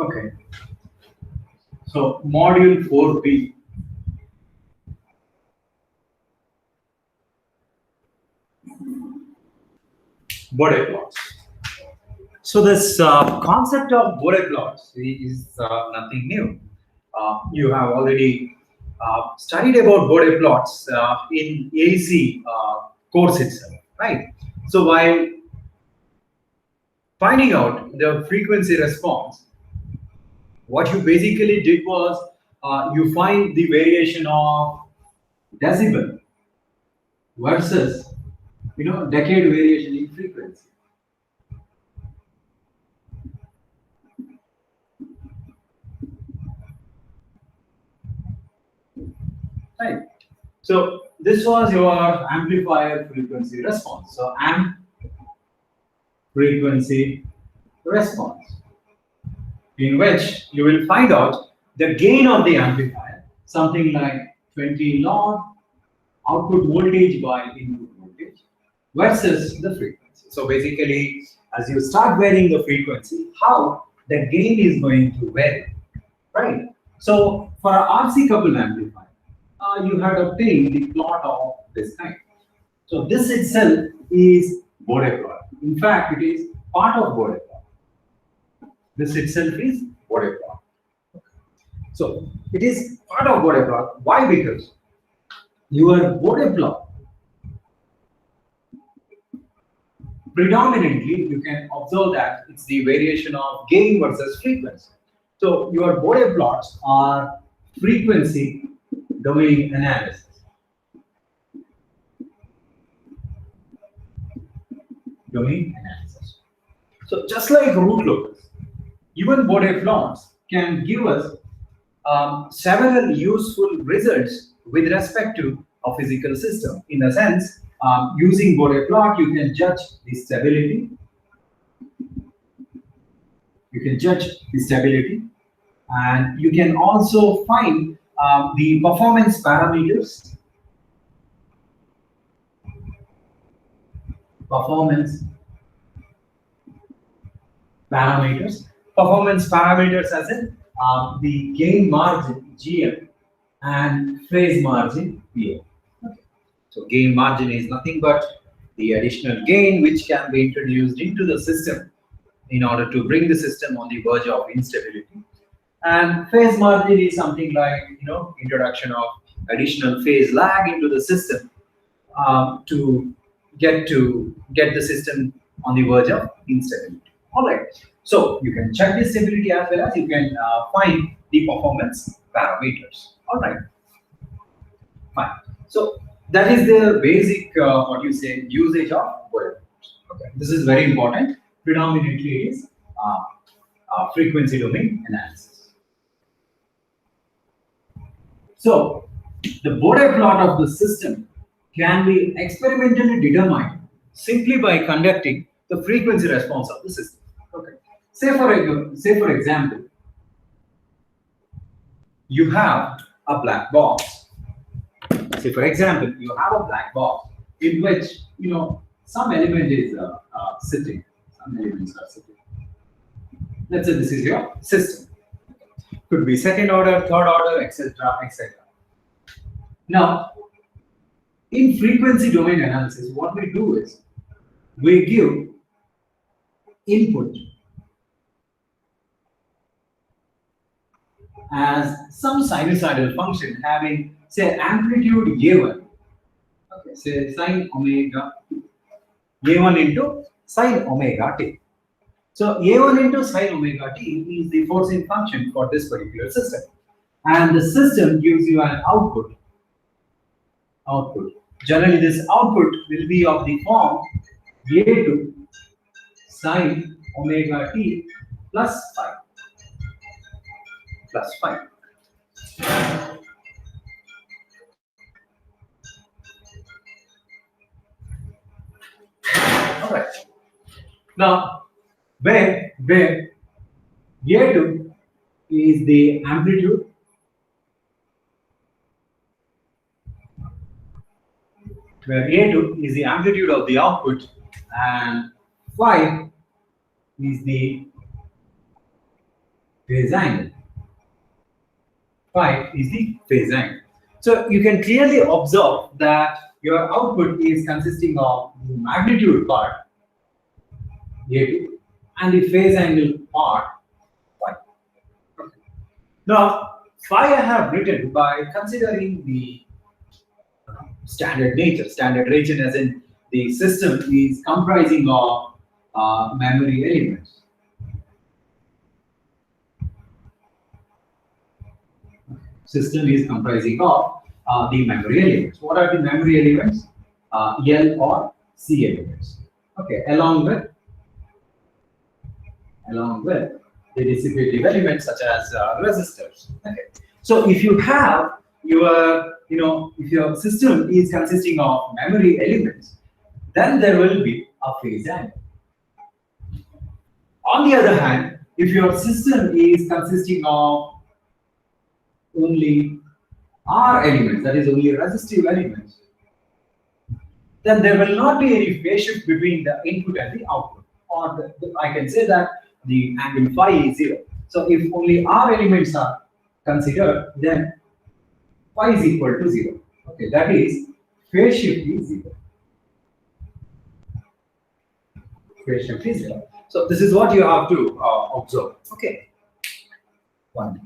Okay. So module 4B. Bode plots. So this concept of Bode plots is nothing new. You have already studied about Bode plots in AC course itself, right? So while finding out the frequency response, what you basically did was you find the variation of decibel versus decade variation in frequency. Right. So this was your amplifier frequency response. So amp frequency response, in which you will find out the gain of the amplifier, something like 20 log output voltage by input voltage versus the frequency. So basically, as you start varying the frequency, how the gain is going to vary, right? So for a RC coupled amplifier, you have obtained the plot of this kind. So this itself is Bode plot. In fact, it is part of Bode plot. This itself is Bode plot. So it is part of Bode plot. Why? Because your Bode plot, predominantly you can observe that it's the variation of gain versus frequency. So your Bode plots are frequency domain analysis. Domain analysis. So just like root locus, even Bode plots can give us several useful results with respect to a physical system. In a sense, using Bode plot, you can judge the stability. You can judge the stability, and you can also find the performance parameters. Performance parameters as in the gain margin GM and phase margin PA. Okay. So gain margin is nothing but the additional gain which can be introduced into the system in order to bring the system on the verge of instability. And phase margin is something like introduction of additional phase lag into the system to get the system on the verge of instability. All right. So you can check the stability as well as you can find the performance parameters. All right. Fine. So that is the basic usage of Bode plots. Okay. This is very important. Predominantly it is frequency domain analysis. So the Bode plot of the system can be experimentally determined simply by conducting the frequency response of the system. Okay. Say for example, you have a black box. Say for example, you have a black box in which some element is sitting. Some elements are sitting. Let's say this is your system. Could be second order, third order, etc., etc. Now, in frequency domain analysis, what we do is we give input as some sinusoidal function having, say, amplitude A1. Okay, say sine omega A1 into sine omega t. So A1 into sine omega t is the forcing function for this particular system. And the system gives you an output. Generally, this output will be of the form A2 sine omega t plus phi. All right. Now, where A2 is the amplitude, of the output, and phi is the phase angle. Phi is the phase angle. So you can clearly observe that your output is consisting of the magnitude part, A2, and the phase angle part, phi. Now, phi I have written by considering the standard nature. Standard region as in the system is comprising of memory elements. System is comprising of the memory elements. What are the memory elements? L or C elements. Okay, along with the dissipative elements such as resistors. Okay, so if you have your, if your system is consisting of memory elements, then there will be a phase angle. On the other hand, if your system is consisting of only R elements, that is only resistive elements, then there will not be any phase shift between the input and the output. Or I can say that the angle phi is 0. So if only R elements are considered, then phi is equal to 0. Okay, that is phase shift is 0. Phase shift is 0. So this is what you have to observe. Okay. One.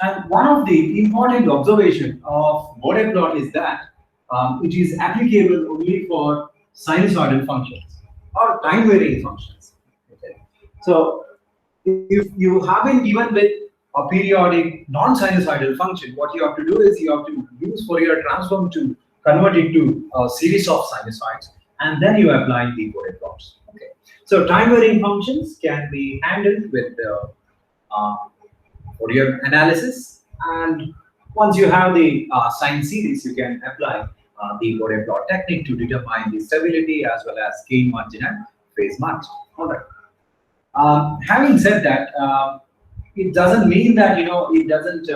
And one of the important observations of Bode plot is that it is applicable only for sinusoidal functions or time varying functions. Okay. So if you haven't given with a periodic non-sinusoidal function, what you have to do is you have to use Fourier transform to convert it to a series of sinusoids, and then you apply the Bode plots. Okay. So time varying functions can be handled with the Fourier analysis, and once you have the sine series, you can apply the Bode plot technique to determine the stability as well as gain margin and phase margin. All right. Having said that, it doesn't mean that it doesn't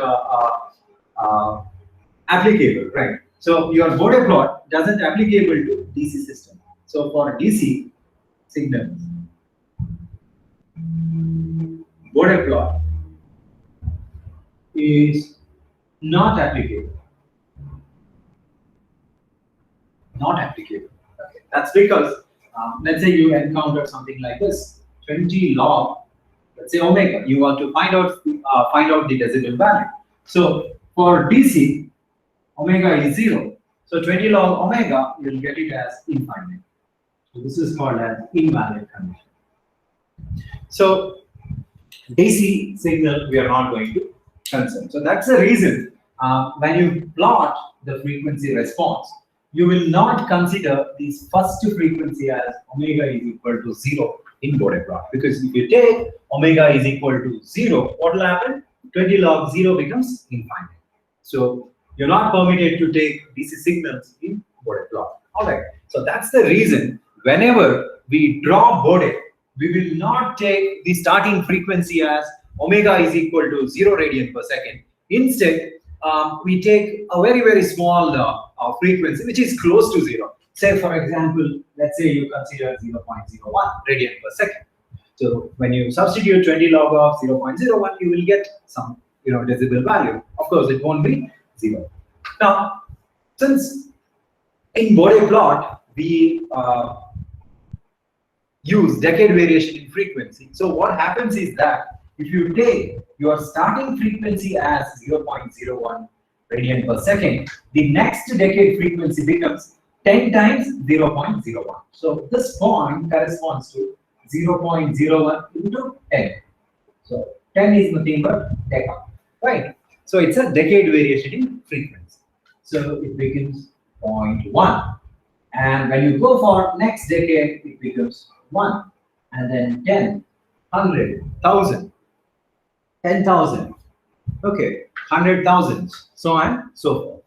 applicable, right? So your Bode plot doesn't applicable to DC system. So for DC signals, Bode plot is not applicable. Not applicable. Okay. That's because let's say you encounter something like this: 20 log, let's say omega. You want to find out the decibel value. So for DC, omega is 0. So 20 log omega, you'll get it as infinite. So this is called as invalid condition. So DC signal we are not going to consider. So that's the reason when you plot the frequency response, you will not consider this first frequency as omega is equal to 0 in Bode plot, because if you take omega is equal to 0, what will happen? 20 log 0 becomes infinite. So you're not permitted to take DC signals in Bode plot. All right. So that's the reason whenever we draw Bode, we will not take the starting frequency as omega is equal to 0 radian per second. Instead, we take a very, very small frequency which is close to 0. Say, for example, let's say you consider 0.01 radian per second. So when you substitute 20 log of 0.01, you will get some decibel value. Of course, it won't be 0. Now, since in Bode plot we use decade variation in frequency, so what happens is that if you take your starting frequency as 0.01 radian per second, the next decade frequency becomes 10 times 0.01. So this point corresponds to 0.01 into 10. So 10 is nothing but decade, right? So it's a decade variation in frequency. So it becomes 0.1. And when you go for next decade, it becomes 1. And then 10, 100, 1000, 10,000, okay, 100,000, so on and so forth.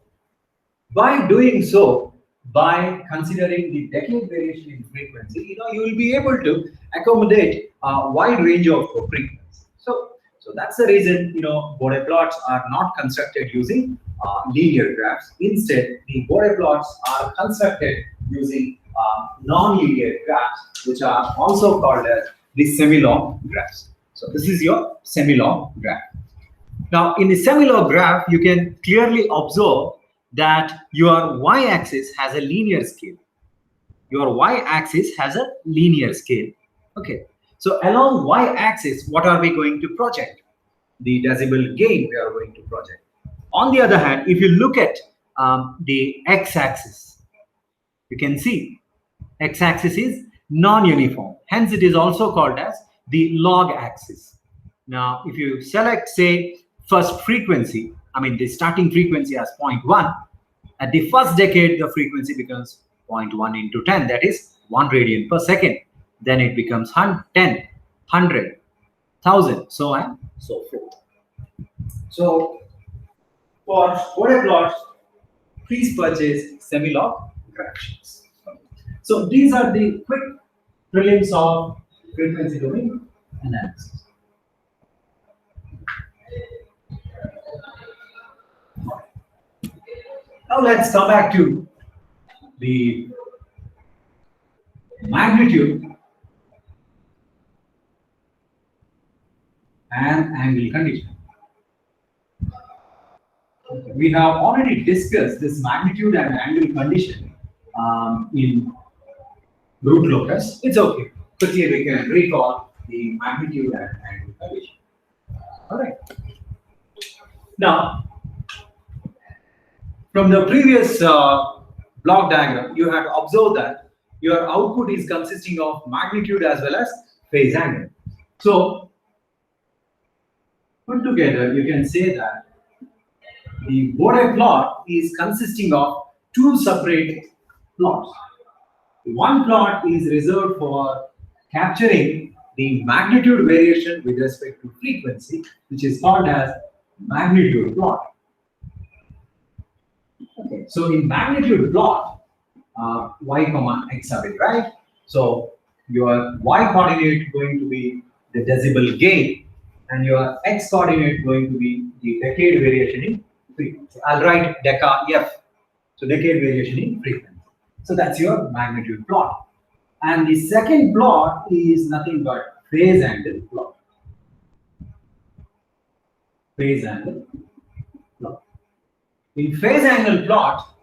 By doing so, by considering the decade variation in frequency, you will be able to accommodate a wide range of frequencies. So that's the reason Bode plots are not constructed using linear graphs. Instead, the Bode plots are constructed using non-linear graphs, which are also called as the semi-long graphs. So this is your semi-log graph. Now, in the semi-log graph, you can clearly observe that your y-axis has a linear scale. Your y-axis has a linear scale. Okay. So along y-axis, what are we going to project? The decibel gain we are going to project. On the other hand, if you look at the x-axis, you can see x-axis is non-uniform. Hence, it is also called as the log axis. Now, if you select, say, first frequency, I mean the starting frequency as 0.1, at the first decade, the frequency becomes 0.1 into 10, that is 1 radian per second. Then it becomes 10, 100, 1000, so on and so forth. So, for Bode Plots, please purchase semi-log graph sheets. So these are the quick prelims of frequency domain analysis. Now let's come back to the magnitude and angle condition. We have already discussed this magnitude and angle condition in root locus. It's okay. Quickly we can recall the magnitude and angle condition. All right. Now, from the previous block diagram, you have observed that your output is consisting of magnitude as well as phase angle. So, put together, you can say that the Bode plot is consisting of two separate plots. One plot is reserved for capturing the magnitude variation with respect to frequency, which is called as magnitude plot. Okay, so in magnitude plot, y comma x are it, right? So your y coordinate going to be the decibel gain, and your x coordinate going to be the decade variation in frequency. I'll write deca f, so decade variation in frequency. So that's your magnitude plot. And the second plot is nothing but phase angle plot. Phase angle plot. In phase angle plot,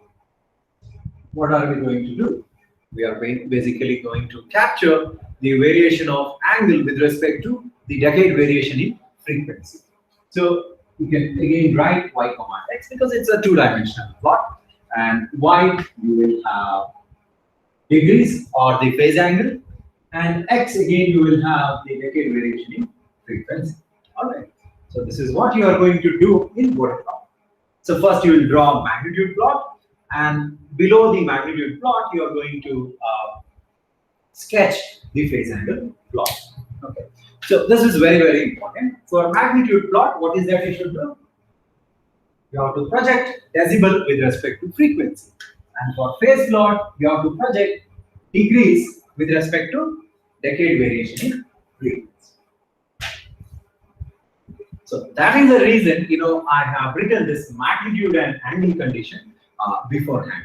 what are we going to do? We are basically going to capture the variation of angle with respect to the decade variation in frequency. So you can again write y comma x because it's a two-dimensional plot, and y you will have degrees or the phase angle, and x again you will have the decade variation in frequency. All right. So this is what you are going to do in Bode plot. So first you will draw magnitude plot, and below the magnitude plot you are going to sketch the phase angle plot. Okay. So this is very, very important. For magnitude plot, what is that you should do? You have to project decibel with respect to frequency. And for phase plot, you have to project degrees with respect to decade variation in frequency. So that is the reason, I have written this magnitude and angle condition beforehand,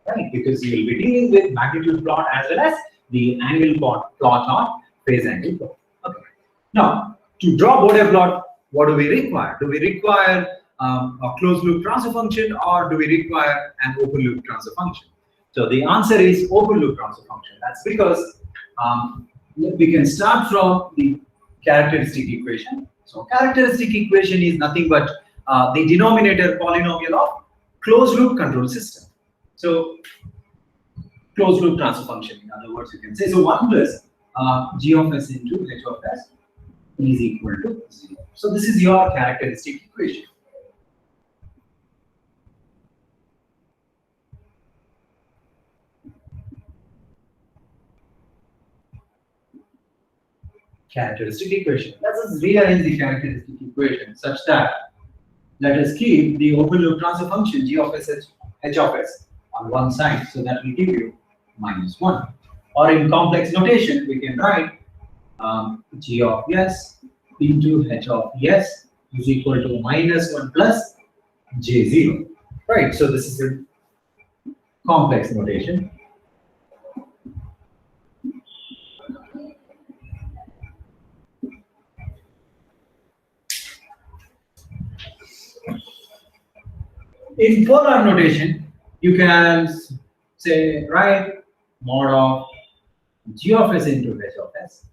right? Because you will be dealing with magnitude plot as well as the angle plot or phase angle plot. Okay. Now, to draw Bode plot, what do we require? Do we require a closed loop transfer function, or do we require an open loop transfer function? So the answer is open loop transfer function. That's because we can start from the characteristic equation. So characteristic equation is nothing but the denominator polynomial of closed loop control system. So closed loop transfer function, in other words, you can say. So 1 plus g of s into h of s is equal to 0. So this is your characteristic equation. Characteristic equation. Let us rearrange the characteristic equation such that let us keep the open loop transfer function g of s h of s on one side, so that will give you -1. Or in complex notation, we can write g of s into h of s is equal to -1 plus j0. Right. So this is a complex notation. in polar notation, you can say write mod of g of s into h of s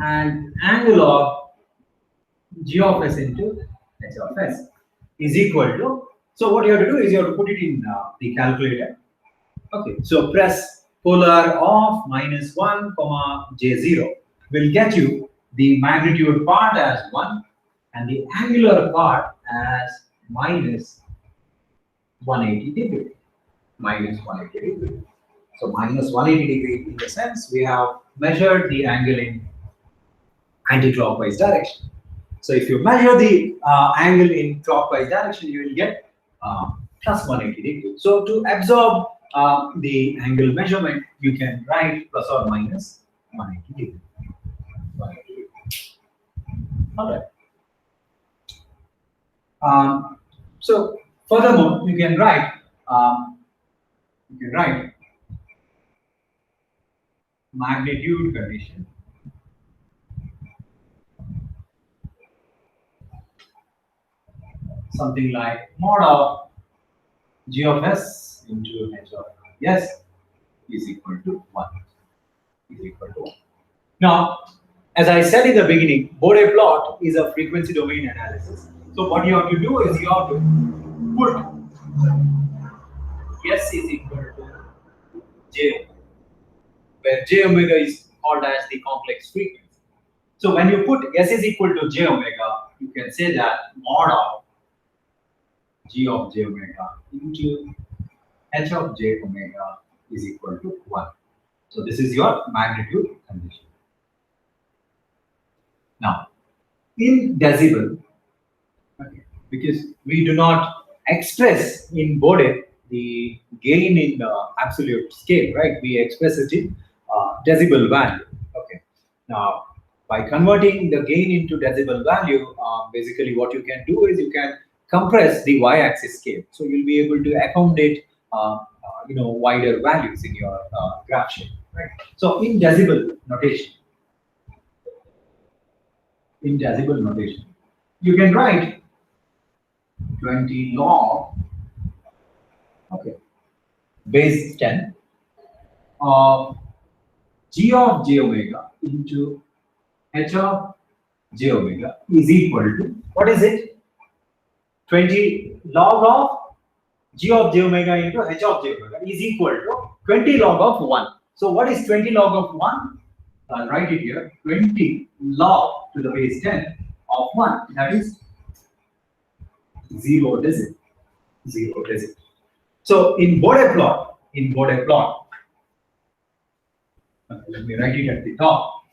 and angle of g of s into h of s is equal to. So what you have to do is you have to put it in the calculator. Okay, so press polar of -1, j0 will get you the magnitude part as 1 and the angular part as minus 180 degree. Minus 180 degree. So minus 180 degree in the sense we have measured the angle in anti-clockwise direction. So if you measure the angle in clockwise direction, you will get plus 180 degree. So to absorb the angle measurement, you can write plus or minus 180 degree. 180 degree. All right. So furthermore, you can write magnitude condition something like mod of g of s into h of s is equal to 1. Now, as I said in the beginning, Bode plot is a frequency domain analysis. So what you have to do is you have to put s is equal to j, where j omega is called as the complex frequency. So when you put s is equal to j omega, you can say that mod of g of j omega into h of j omega is equal to 1. So this is your magnitude condition. Now, in decibel, okay, because we do not express in Bode the gain in absolute scale, right? We express it in decibel value. Okay. Now, by converting the gain into decibel value, basically what you can do is you can compress the y-axis scale. So you'll be able to accommodate wider values in your graph shape, right? So in decibel notation, you can write 20 log, okay, base 10 of g of j omega into h of j omega is equal to, what is it? 20 log of g of j omega into h of j omega is equal to 20 log of 1. So what is 20 log of 1? I'll write it here. 20 log to the base 10 of 1. That is 0 decibel. 0 decibel. So in Bode plot, okay, let me write it at the top.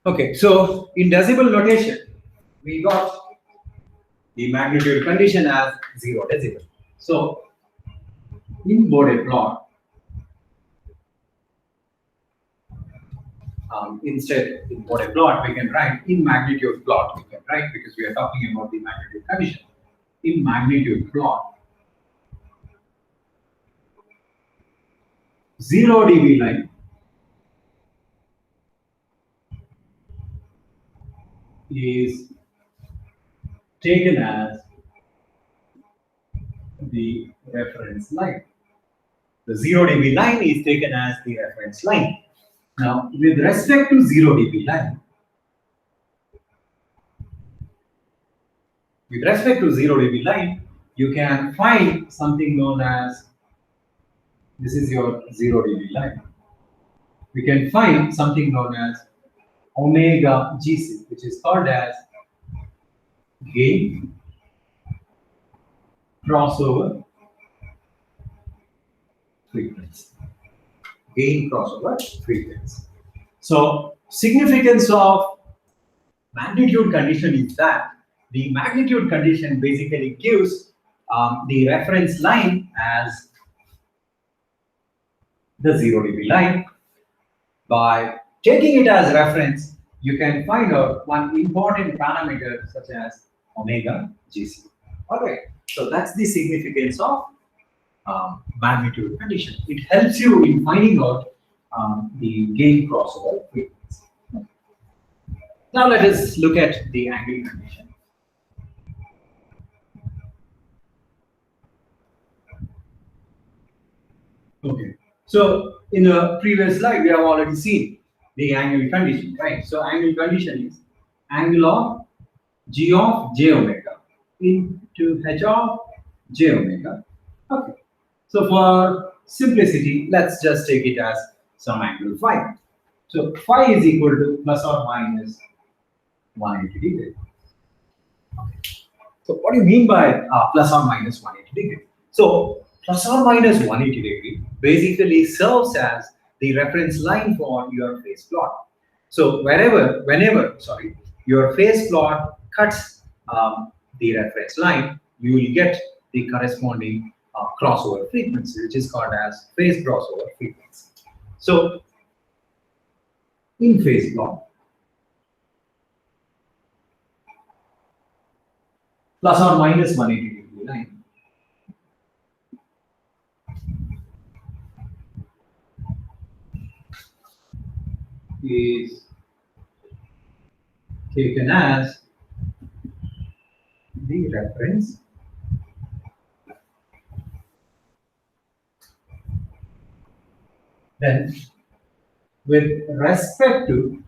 Okay, so in decibel notation, we got the magnitude condition as 0 decibel. So in Bode plot, instead in Bode plot, we can write in magnitude plot. We can write because we are talking about the magnitude condition. In magnitude plot, 0 dB line is taken as the reference line. The 0 dB line is taken as the reference line. Now, with respect to 0 dB line, you can find something known as, this is your 0 dB line. We can find something known as omega GC, which is called as gain crossover frequency. So significance of magnitude condition is that the magnitude condition basically gives the reference line as the 0 dB line. By taking it as reference, you can find out one important parameter such as omega GC. All right, so that's the significance of magnitude condition. It helps you in finding out the gain crossover frequency. Now let us look at the angle condition. Okay. So in the previous slide, we have already seen the angle condition, right? So angle condition is angle of g of j omega into h of j omega. Okay. So for simplicity, let's just take it as some angle phi. So phi is equal to plus or minus 180 degree. So what do you mean by plus or minus 180 degree? So plus or minus 180 degree basically serves as the reference line for your phase plot. So whenever your phase plot cuts the reference line, you will get the corresponding crossover frequency, which is called as phase crossover frequency. So in phase plot, plus or minus 180 degree line is taken as the reference then with respect to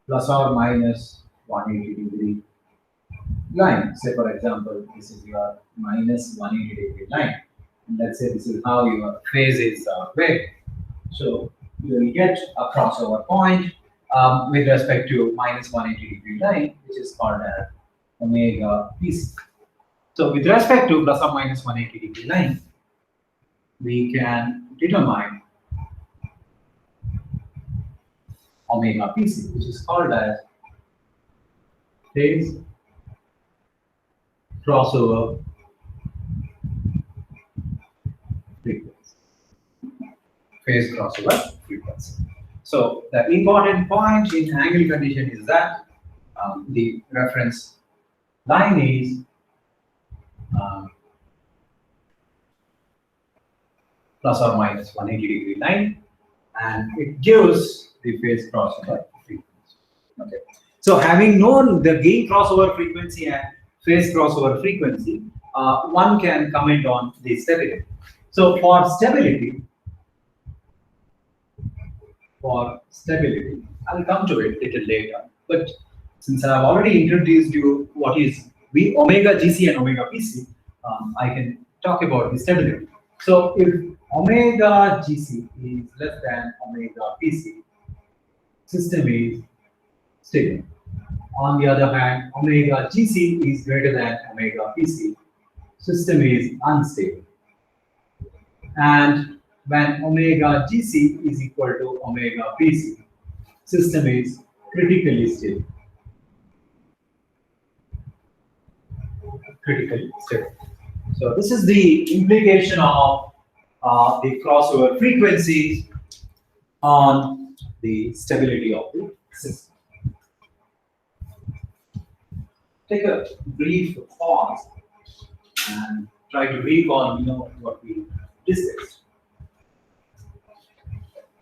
plus or minus 180 degree line. Say for example, this is your minus 180 degree line. And let's say this is how your phase is weighted. So you will get a crossover point with respect to minus 180 degree line, which is called as omega PC. So with respect to plus or minus 180 degree line, we can determine omega PC, which is called as phase crossover frequency. Phase crossover frequency. So the important point in angle condition is that the reference line is plus or minus 180 degree line, and it gives the phase crossover frequency. Okay. So having known the gain crossover frequency and phase crossover frequency, one can comment on the stability. So for stability, I'll come to it a little later. But since I've already introduced you what is V omega GC and omega PC, I can talk about the stability. So if omega GC is less than omega PC, system is stable. On the other hand, omega GC is greater than omega PC, system is unstable. And when omega GC is equal to omega PC, system is critically stable. Critically stable. So this is the implication of the crossover frequencies on the stability of the system. Take a brief pause and try to recall, what we discussed.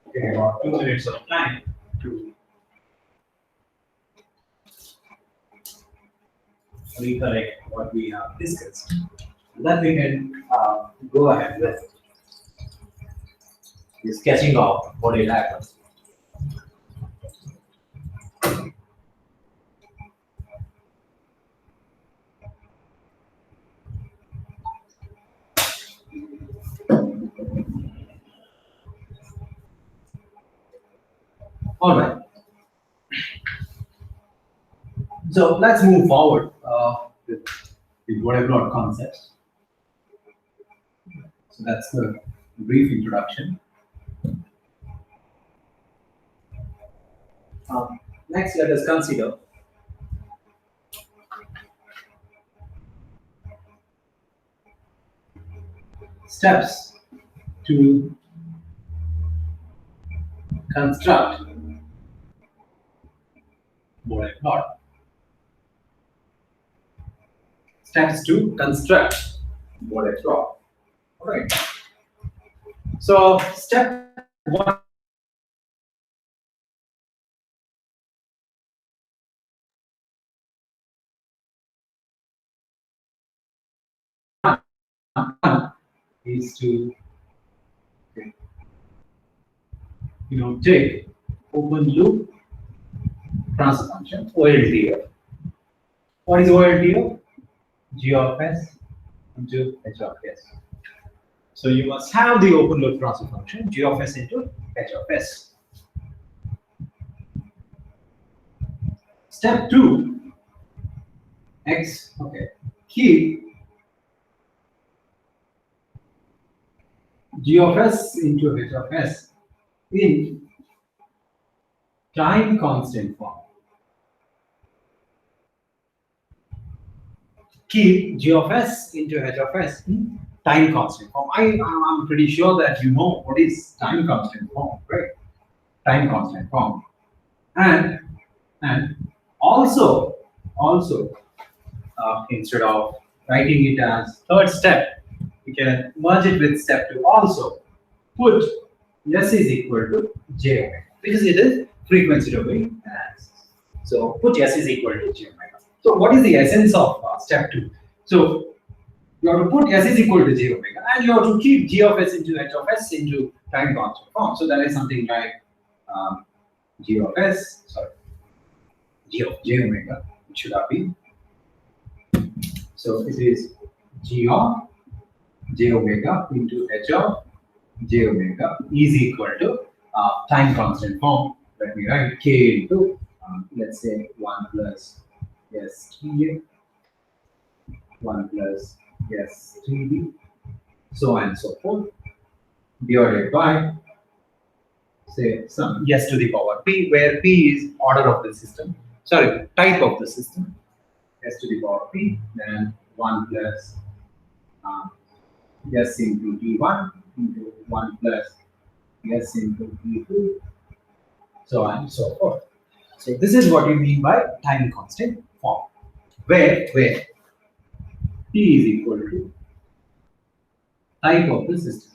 Okay, about 2 minutes of time to recollect what we have discussed. Then we can go ahead with the sketching of Bode Plots. All right. So let's move forward with the Bode Plot concepts. So that's the brief introduction. Next, let us consider steps to construct Bode plot. Steps to construct Bode plot. All right. So step one. is to take open loop transfer function OLTF. What is OLTF? G of s into h of s. So you must have the open loop transfer function G of s into h of s. Step 2, keep G of s into h of s in time constant form. Keep G of s into h of s in time constant form. I'm pretty sure that you know what is time constant form, right? Time constant form. And also instead of writing it as third step, we can merge it with step 2 also. Put s is equal to j omega, because it is frequency domain analysis. So put s is equal to j omega. So what is the essence of step 2? So you have to put s is equal to j omega, and you have to keep g of s into h of s into time constant form. So that is something like g of j omega. It should have been. So it is g of j omega into h of j omega is equal to time constant form. Let me write k into let's say 1 plus s t, 1 plus s 3d, so on and so forth, divided by say some s to the power p, where p is order of the system, sorry, type of the system, s to the power p, then 1 plus s into t1 into 1 plus s into t2, so on and so forth. So this is what we mean by time constant form, where p is equal to type of the system.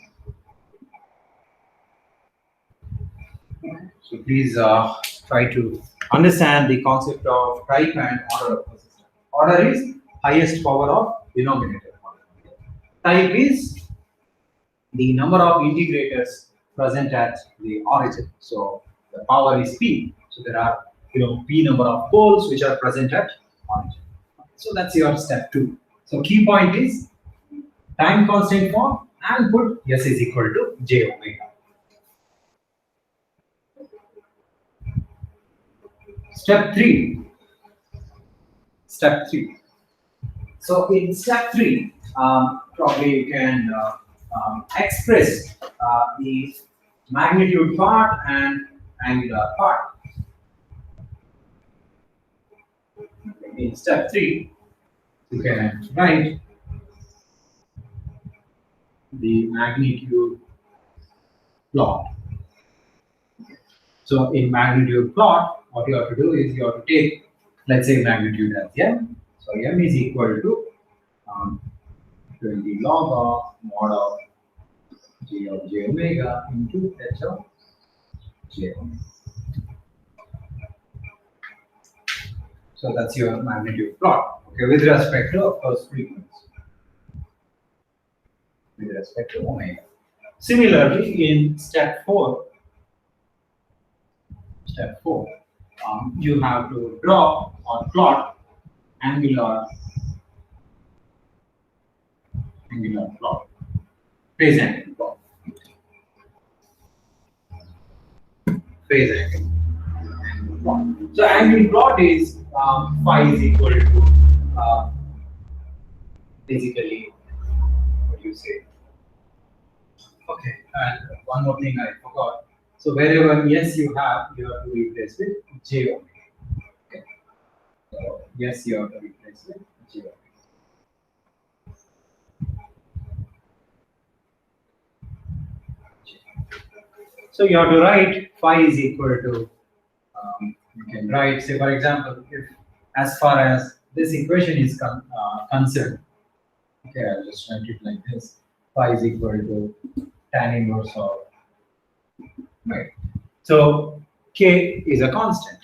So please try to understand the concept of type and order of the system. Order is highest power of denominator. Type is the number of integrators present at the origin. So the power is p. So there are p number of poles which are present at origin. So that's your step 2. So key point is time constant form and put s is equal to j omega. Step 3. So in step 3, probably you can express the magnitude part and angular part. In step 3, you can write the magnitude plot. So in magnitude plot, what you have to do is you have to take, let's say, magnitude as m. So m is equal to 20 log of mod of g of j omega into h of j omega. So that's your magnitude plot. Okay, with respect to, of course, frequency. With respect to omega. Similarly, in step 4, you have to draw or plot angular plot, phase angle plot. Phase angle plot. So angle plot is phi is equal to basically, what do you say? Okay, and one more thing I forgot. So wherever yes you have to replace with j omega. Okay. So yes, you have to replace with j omega. So you have to write phi is equal to, you can write, say for example, if as far as this equation is concerned, okay, I'll just write it like this, phi is equal to tan inverse of, right. So k is a constant.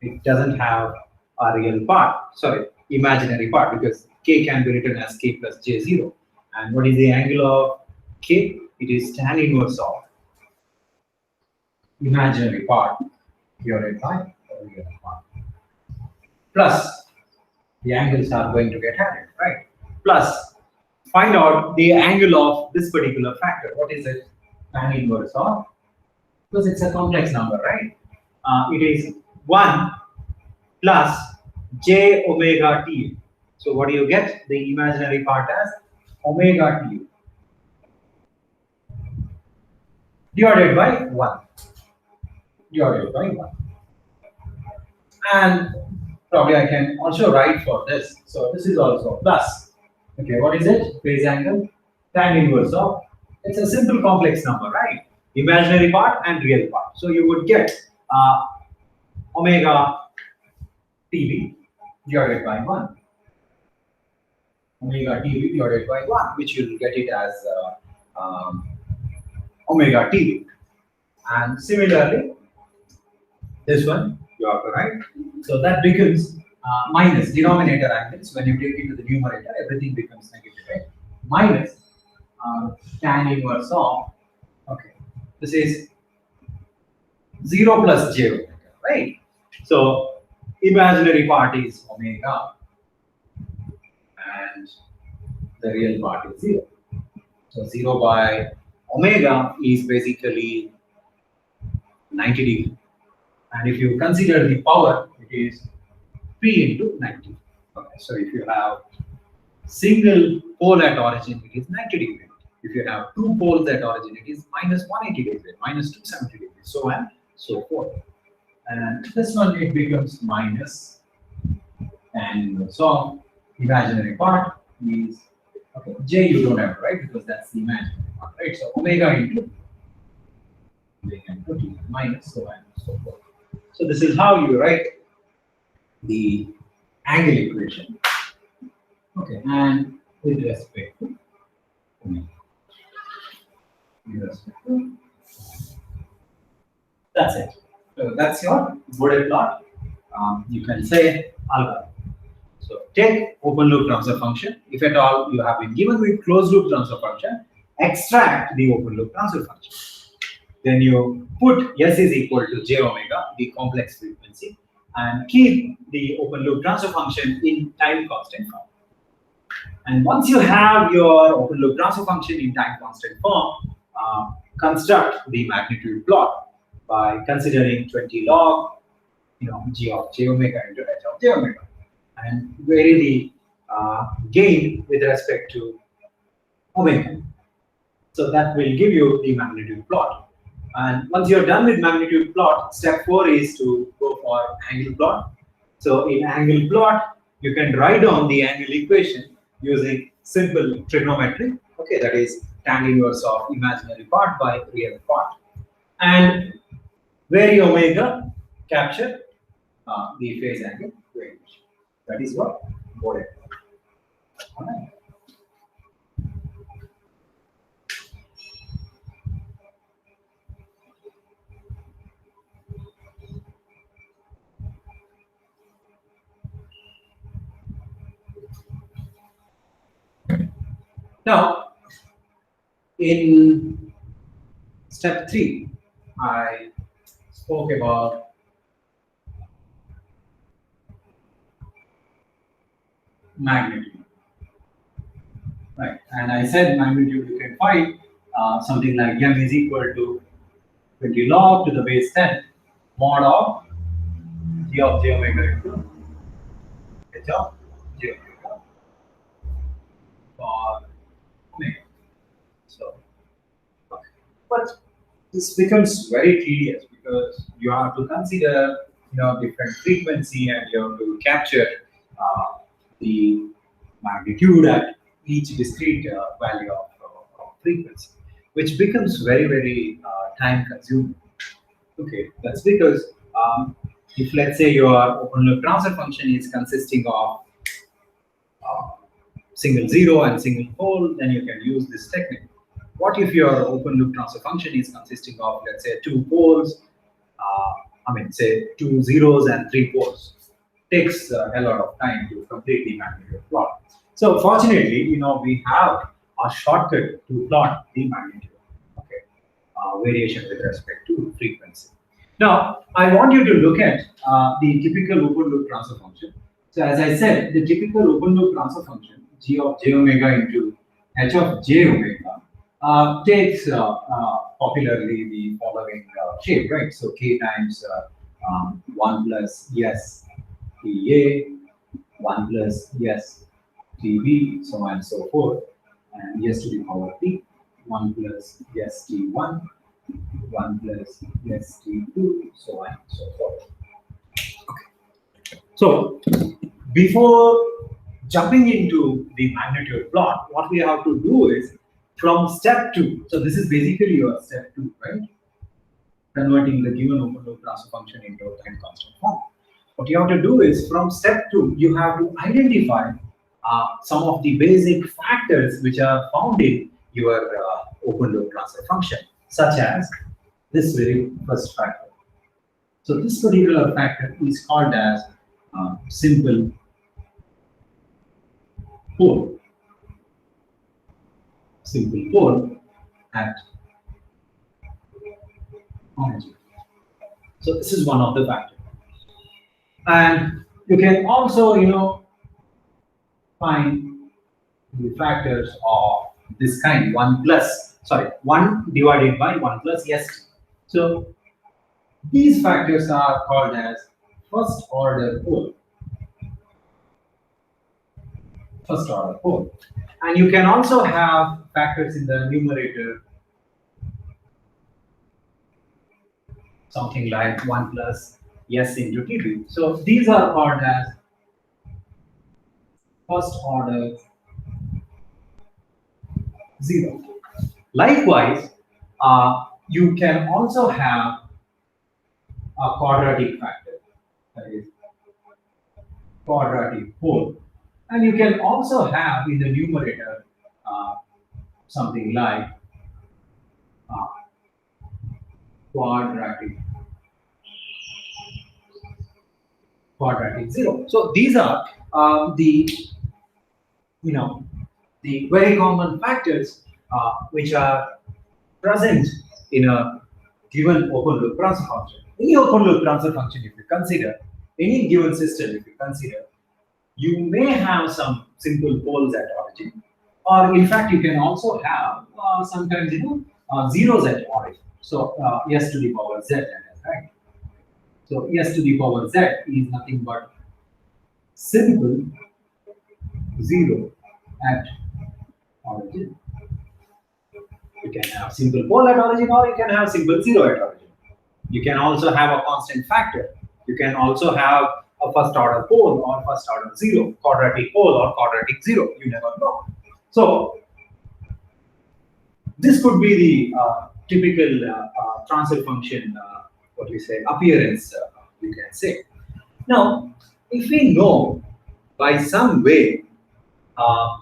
It doesn't have a real part, sorry, imaginary part, because k can be written as k plus j0. And what is the angle of K, it is tan inverse of imaginary part divided by real part. Plus, the angles are going to get added, right? Plus, find out the angle of this particular factor. What is it? Tan inverse of, because it's a complex number, right? It is 1 plus j omega t. So what do you get? The imaginary part as omega t divided by 1. Divided by 1. And probably I can also write for this. So this is also plus. Okay, what is it? Phase angle, tan inverse of. It's a simple complex number, right? Imaginary part and real part. So you would get omega tv divided by 1. Omega tv divided by 1, which you will get it as omega tv. And similarly, this one you are correct. So that becomes minus denominator angles. When you take it to the numerator, everything becomes negative, right? Minus tan inverse of, okay, this is 0 plus j omega, right? So imaginary part is omega and the real part is 0. So 0 by omega is basically 90 degree. And if you consider the power, it is P into 90. Okay, so if you have single pole at origin, it is 90 degree. If you have two poles at origin, it is minus 180 degree, minus 270 degree, so on, so forth. And this one, it becomes minus, and so imaginary part is, okay, j you don't have, right? Because that's the imaginary part, right? So omega into t minus, so on, so forth. So this is how you write the angle equation. Okay, and with respect to omega. That's it. So that's your Bode plot. You can say algorithm. So take open loop transfer function. If at all you have been given with closed loop transfer function, extract the open loop transfer function. Then you put S is equal to j omega, the complex frequency, and keep the open loop transfer function in time constant form. And once you have your open loop transfer function in time constant form, construct the magnitude plot by considering 20 log, g of j omega into h of j omega, and vary the gain with respect to omega. So that will give you the magnitude plot. And once you're done with magnitude plot, step 4 is to go for angle plot. So in angle plot, you can write down the angle equation using simple trigonometry. Okay, that is tan inverse of imaginary part by real part. And vary omega, capture the phase angle variation. That is what Bode. All right. Now, in step 3, I spoke about magnitude, right? And I said magnitude you can find something like m is equal to 20 log to the base 10 mod of g of j omega into h of j omega for omega. So, okay. But this becomes very tedious because you have to consider different frequency and you have to capture the magnitude at each discrete value of frequency, which becomes very time consuming. Okay, that's because if let's say your open loop transfer function is consisting of single zero and single pole, then you can use this technique. What if your open loop transfer function is consisting of, let's say, two poles, say 2 zeros and 3 poles? Takes a lot of time to complete the magnitude plot. So fortunately, we have a shortcut to plot the magnitude. Okay, variation with respect to frequency. Now, I want you to look at the typical open loop transfer function. So, as I said, the typical open loop transfer function, g of j omega into h of j omega, takes popularly the following shape, right? So, k times 1 plus s ta, 1 plus s tb, so on and so forth, and s to the power p, 1 plus s t1, 1 plus st2, so on and so forth. So, before jumping into the magnitude plot, what we have to do is from step 2. So, this is basically your step 2, right? Converting the given open loop transfer function into a time constant form. What you have to do is from step 2, you have to identify some of the basic factors which are found in your open loop transfer function, such as this very first factor. So this particular factor is called as simple pole. Simple pole at origin. So this is one of the factors. And you can also, find the factors of this kind, 1 divided by 1 plus s. So these factors are called as first order pole. First order pole. And you can also have factors in the numerator, something like 1 plus s into tb. So these are called as first order 0. Likewise, you can also have a quadratic factor, that is quadratic pole, and you can also have in the numerator something like quadratic 0. So these are the very common factors which are present in a given open loop transfer function. Any open loop transfer function, if you consider, any given system, if you consider, you may have some simple poles at origin, or in fact, you can also have sometimes zeros at origin. So s to the power z, right? So s to the power z is nothing but simple 0 at origin. You can have simple pole at origin, or you can have simple 0 at origin. You can also have a constant factor. You can also have a first order pole or first order 0, quadratic pole or quadratic 0. You never know. So this could be the typical transfer function, appearance, you can say. Now, if we know by some way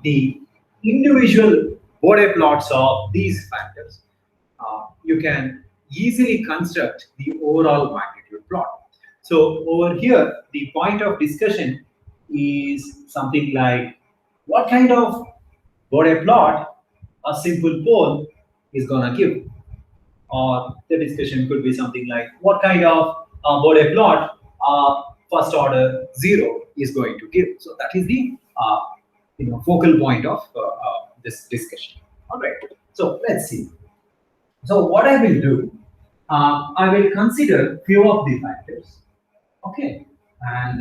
the individual Bode plots of these factors, you can easily construct the overall magnitude plot. So over here, the point of discussion is something like what kind of Bode plot a simple pole is gonna give, or the discussion could be something like what kind of Bode plot first order 0 is going to give. So that is the focal point of this discussion. All right. So let's see. So what I will do, I will consider few of the factors. Okay, and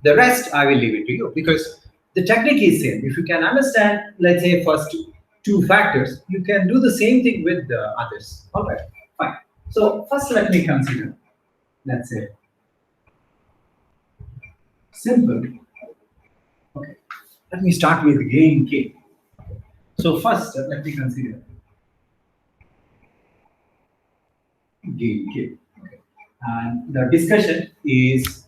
the rest I will leave it to you, because the technique is same. If you can understand, let's say first two factors, you can do the same thing with the others. All right, fine. So first let me consider, let's say, simple. Okay, let me start with gain k. So first let me consider gain k. Okay. And the discussion is,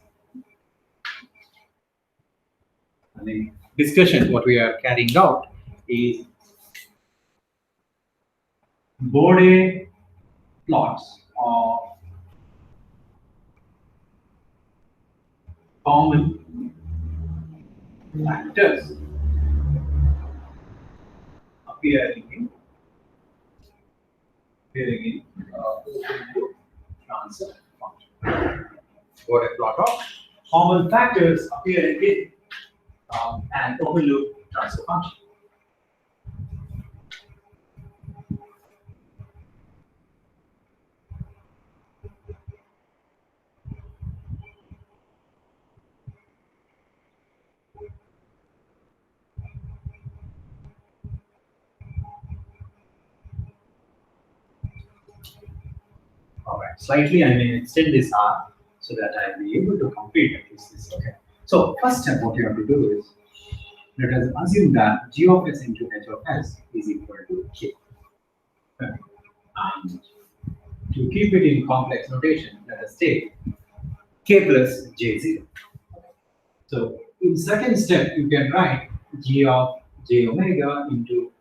what we are carrying out is Bode plots of common factors appearing in open loop transfer function. Bode plot of common factors appearing in an open loop transfer function. Alright, slightly I may extend this R so that I will be able to complete at least this. Okay. So first step, what you have to do is let us assume that g of s into h of s is equal to k. Okay. And to keep it in complex notation, let us take k plus j0. So in second step, you can write g of j omega into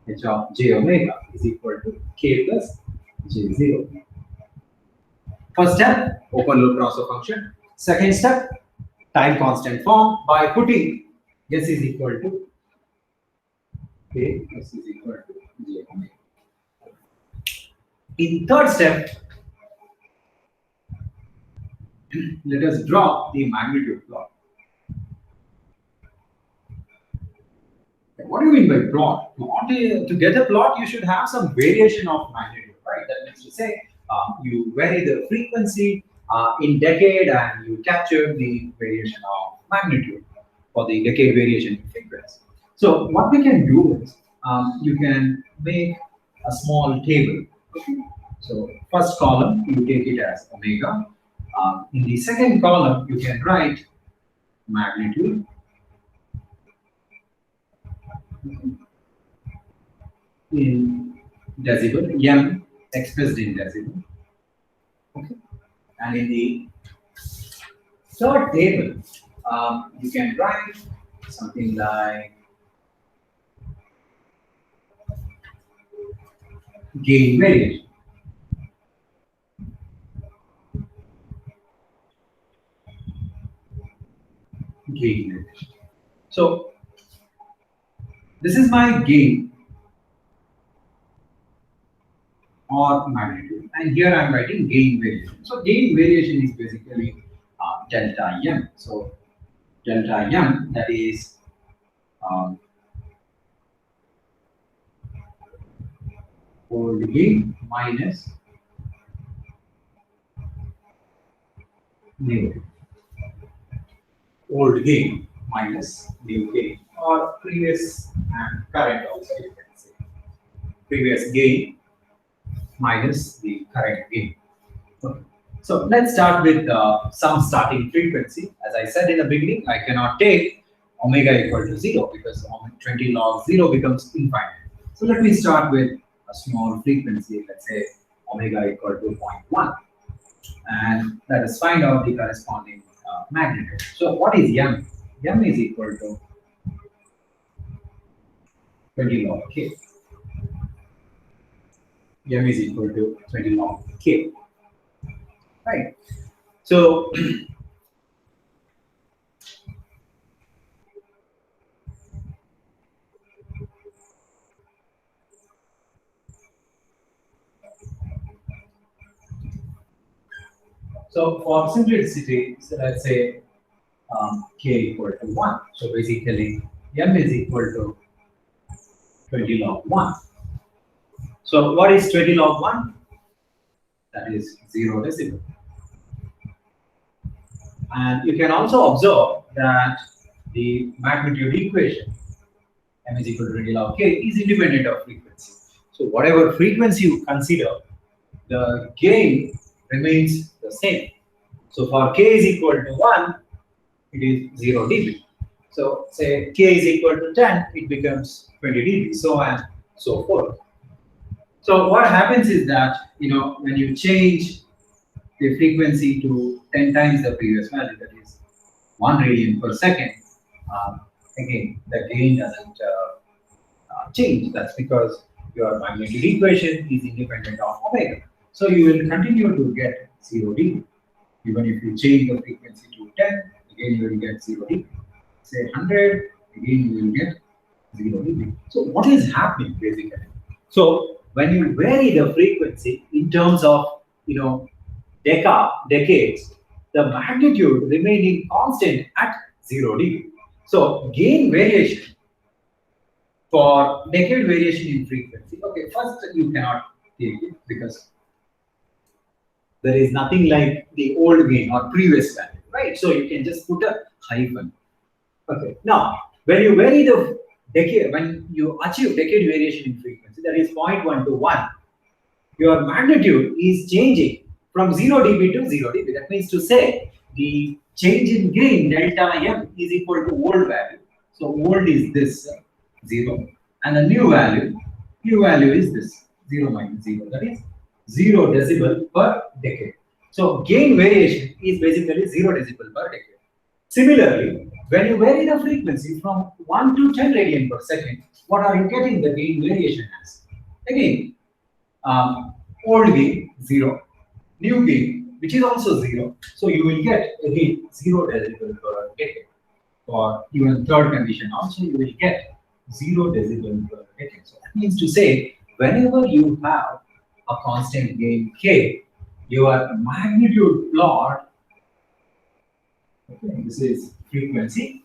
h of j omega is equal to k plus j0. First step, open loop transfer function. Second step, time constant form by putting s is equal to k, s is equal to j omega. In third step, let us draw the magnitude plot. What do you mean by plot? To get a plot, you should have some variation of magnitude, right? That means to say you vary the frequency in decade and you capture the variation of magnitude for the decade variation in frequency. So what we can do is you can make a small table. Okay? So first column, you take it as omega. In the second column, you can write magnitude. In decibel, m expressed in decibel. Okay. And in the third table, you can write something like gain variation. Gain variation. So this is my gain or magnitude, and here I am writing gain variation. So gain variation is basically delta m. So delta m, that is old gain minus new gain. Old gain minus new gain, or previous and current also you can say. Previous gain minus the current gain. Okay. So let's start with some starting frequency. As I said in the beginning, I cannot take omega equal to 0 because 20 log 0 becomes infinite. So let me start with a small frequency, let's say omega equal to 0.1. And let us find out the corresponding magnitude. So what is m? M is equal to 20 log k. M is equal to 20 log k. Right. So for simplicity, so let's say k equal to 1. So basically, m is equal to 20 log 1. So what is 20 log 1? That is 0 decibel. And you can also observe that the magnitude equation, m is equal to 20 log k, is independent of frequency. So whatever frequency you consider, the gain remains the same. So for k is equal to 1, it is 0 dB. So say k is equal to 10, it becomes 20 dB, so on and so forth. So what happens is that, when you change the frequency to 10 times the previous value, that is 1 radian per second, again, the gain doesn't change. That's because your magnitude equation is independent of omega. So you will continue to get 0 dB. Even if you change the frequency to 10, again you will get 0 dB. Say 100, again you will get 0 dB. So what is happening basically? So when you vary the frequency in terms of decades, the magnitude remaining constant at 0 dB. So gain variation for decade variation in frequency. Okay, first you cannot take it because there is nothing like the old gain or previous value, right? So you can just put a hyphen. Okay. Now, when you vary the decade, when you achieve decade variation in frequency, that is 0.1 to 1, your magnitude is changing from 0 dB to 0 dB. That means to say the change in gain delta m is equal to old value. So old is this 0, and the new value is this 0 minus 0. That is 0 decibel per decade. So gain variation is basically 0 decibel per decade. Similarly, when you vary the frequency from 1 to 10 radian per second, what are you getting the gain variation as? Again, old gain 0, new gain which is also 0. So you will get again 0 decibel per decade. For even third condition also you will get 0 decibel per decade. So that means to say whenever you have a constant gain k, your magnitude plot, okay, this is frequency,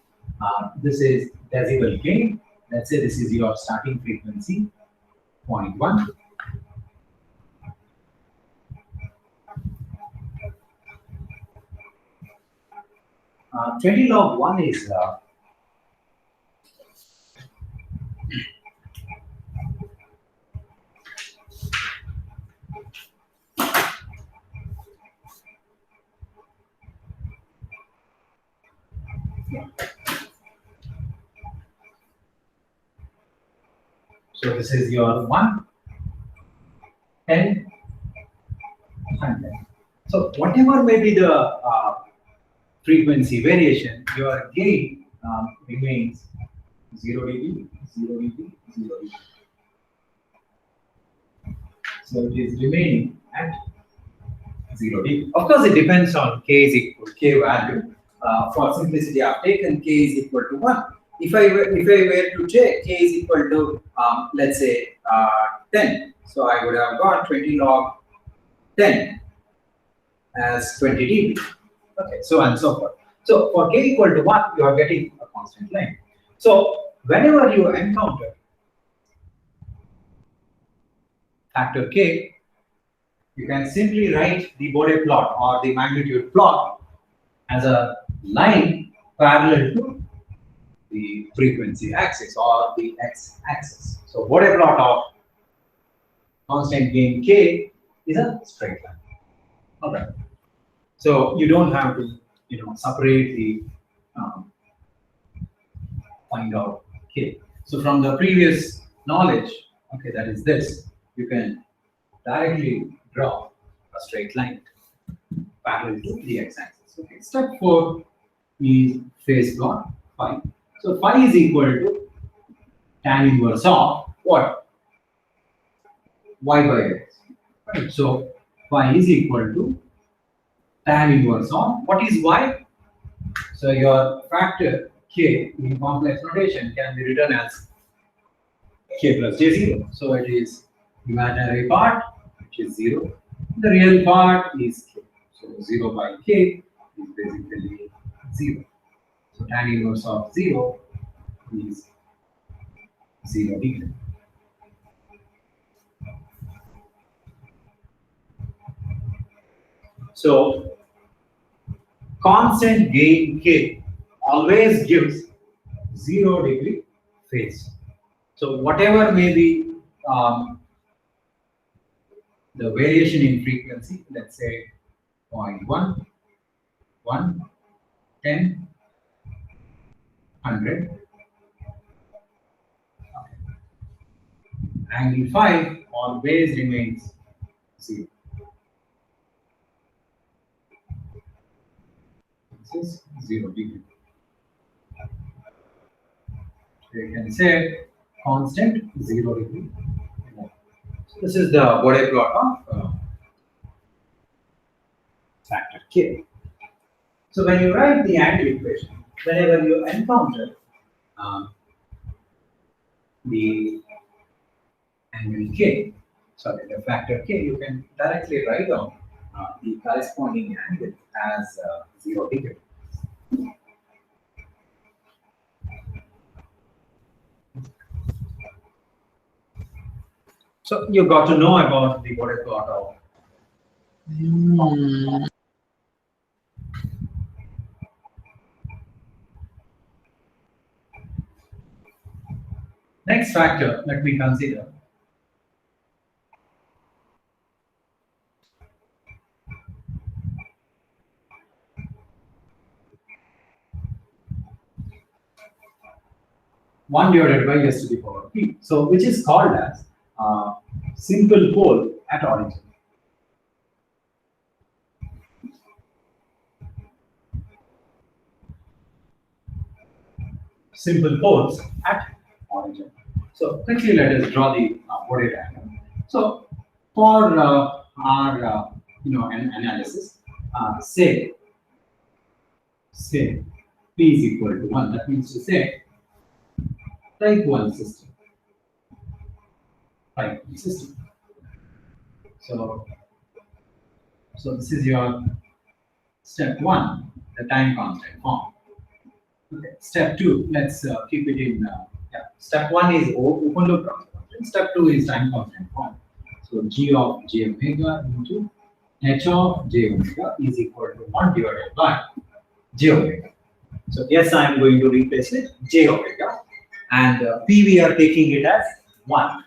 this is decibel gain. Let's say this is your starting frequency 0.1. 20 log 1 is so this is your 1, 10, 100. So whatever may be the frequency variation, your gain remains 0 dB, 0 dB, 0 dB. So it is remaining at 0 dB. Of course, it depends on k is equal to k value. For simplicity, I've taken k is equal to 1. If I were to take k is equal to let's say 10, so I would have got 20 log 10 as 20 dB. Okay, so on and so forth. So for k equal to 1, you are getting a constant length. So whenever you encounter factor k, you can simply write the Bode plot or the magnitude plot as a line parallel to the frequency axis or the x-axis. So Bode plot of constant gain k is a straight line. Okay. So you don't have to separate the find out k. So from the previous knowledge, okay, that is this, you can directly draw a straight line parallel to the x-axis. Okay. Step 4 is phase plot phi. So phi is equal to tan inverse of what? Y by x. Right. So phi is equal to tan inverse of what is y? So your factor k in complex notation can be written as k plus j0. So it is imaginary part, which is 0. The real part is k. So 0 by k is basically 0. So tan inverse of 0 is 0 degree. So constant gain k always gives 0 degree phase. So whatever may be the variation in frequency, let's say 0.1, 1, 10, 100, angle phi always remains 0. This is 0 degree. So you can say constant 0 degree. So this is the Bode plot of factor k. So when you write the angle equation, whenever you encounter the angle k, sorry, the factor k, you can directly write down the corresponding angle as 0 degree. So you got to know about the Bode plot of next factor. Let me consider one divided by s to the power p. So which is called as simple pole at origin. Simple poles at origin. So quickly let us draw the Bode diagram. So for our an analysis, say p is equal to 1. That means to say type 1 system. Type 1 system. So this is your step 1, the time constant form. Okay. Step 2, let's keep it in. Step 1 is open loop transformation. Step 2 is time constant form. So g of j omega into h of j omega is equal to 1 divided by j omega. So yes, I am going to replace it j omega, and p we are taking it as 1.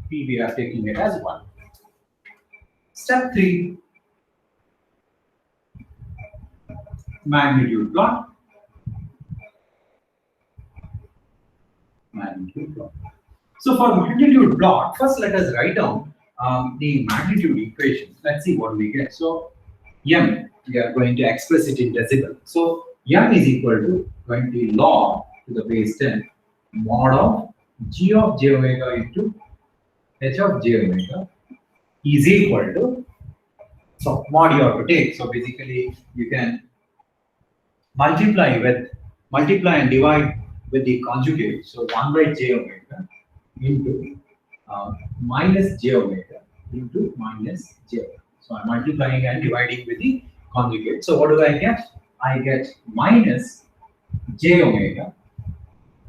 P we are taking it as 1. Step 3, magnitude plot. Magnitude plot. So for magnitude plot, first let us write down the magnitude equation. Let's see what we get. So m, we are going to express it in decibel. So m is equal to 20 log to the base 10 mod of g of j omega into h of j omega is equal to, so mod you have to take. So basically you can multiply and divide with the conjugate. So 1 by j omega into minus j omega into minus j omega. So I'm multiplying and dividing with the conjugate. So what do I get? I get minus j omega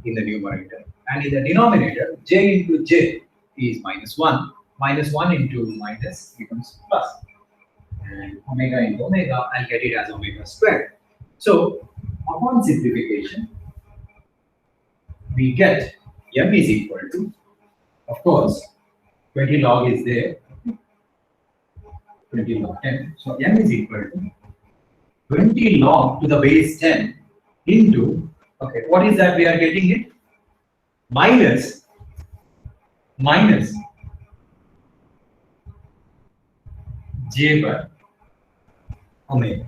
in the numerator, and in the denominator j into j is minus 1. Minus 1 into minus becomes plus, and omega into omega, I'll get it as omega squared. So upon simplification, we get m is equal to, of course, 20 log is there, 20 log 10. So m is equal to 20 log to the base 10 into, okay, what is that we are getting it? Minus j by omega.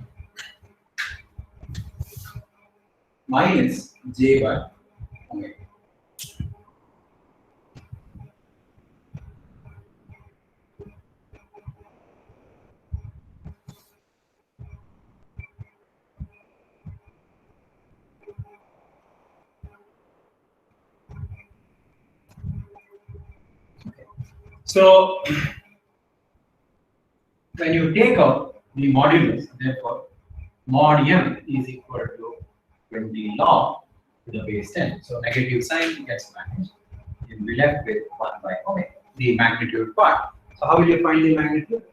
Minus j by omega. So when you take out the modulus, therefore mod m is equal to 20 log to the base 10. So negative sign gets vanished. You'll be left with 1 by omega, the magnitude part. So how will you find the magnitude?